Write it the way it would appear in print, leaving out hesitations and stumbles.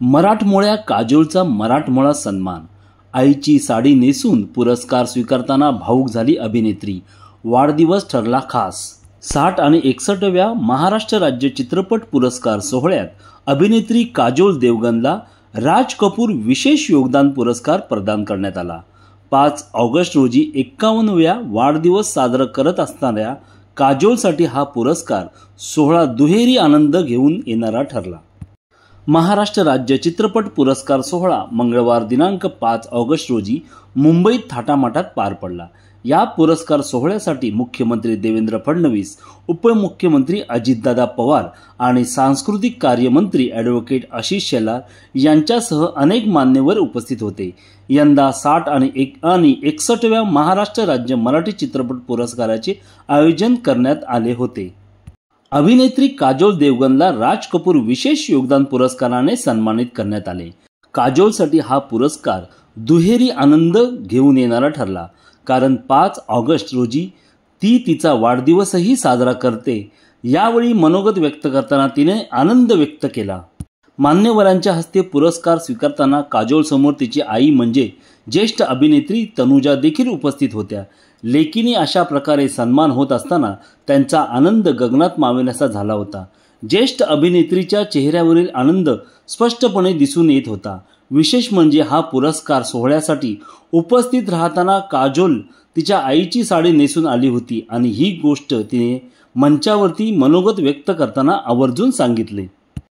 मराठमोळ्या काजोलचा मराठमोळा सन्मान. आईची साडी नेसून पुरस्कार स्वीकारताना भावूक झाली अभिनेत्री. वाढदिवस ठरला खास. 60 आणि 61व्या महाराष्ट्र राज्य चित्रपट पुरस्कार सोहळ्यात अभिनेत्री काजोल देवगनला राज कपूर विशेष योगदान पुरस्कार प्रदान करण्यात आला. 5 ऑगस्ट रोजी 51व्या वाढदिवस साजरा करत असणाऱ्या काजोलसाठी हा पुरस्कार सोहळा दुहेरी आनंद घेऊन येणारा ठरला. महाराष्ट्र राज्य चित्रपट पुरस्कार सोहळा मंगळवार दिनांक 5 ऑगस्ट रोजी मुंबईत थाटामाटात पार पडला. या पुरस्कार सोहळ्यासाठी मुख्यमंत्री देवेंद्र फडणवीस, उपमुख्यमंत्री अजितदादा पवार आणि सांस्कृतिक कार्यमंत्री ॲडव्होकेट आशिष शेलार यांच्यासह अनेक मान्यवर उपस्थित होते. यंदा 60 आणि 61व्या महाराष्ट्र राज्य मराठी चित्रपट पुरस्काराचे आयोजन करण्यात आले होते. अभिनेत्री काजोल देवगनला राज कपूर विशेष योगदान पुरस्काराने सन्मानित करण्यात आले. काजोलसाठी हा पुरस्कार दुहेरी आनंद घेऊन येणारा ठरला, कारण 5 ऑगस्ट रोजी ती तिचा वाढदिवसही साजरा करते. यावेळी मनोगत व्यक्त करताना तिने आनंद व्यक्त केला. मान्यवरांच्या हस्ते पुरस्कार स्वीकारताना काजोल समोर तिची आई म्हणजे ज्येष्ठ अभिनेत्री तनुजा देखील उपस्थित होत्या. लेकीने अशा प्रकारे सन्मान होत असताना त्यांचा आनंद गगनात मावेनासा झाला होता. ज्येष्ठ अभिनेत्रीच्या चेहऱ्यावरील आनंद स्पष्टपणे दिसून येत होता. विशेष म्हणजे हा पुरस्कार सोहळ्यासाठी उपस्थित राहताना काजोल तिच्या आईची साडी नेसून आली होती आणि ही गोष्ट तिने मंचावरती मनोगत व्यक्त करताना आवर्जून सांगितले.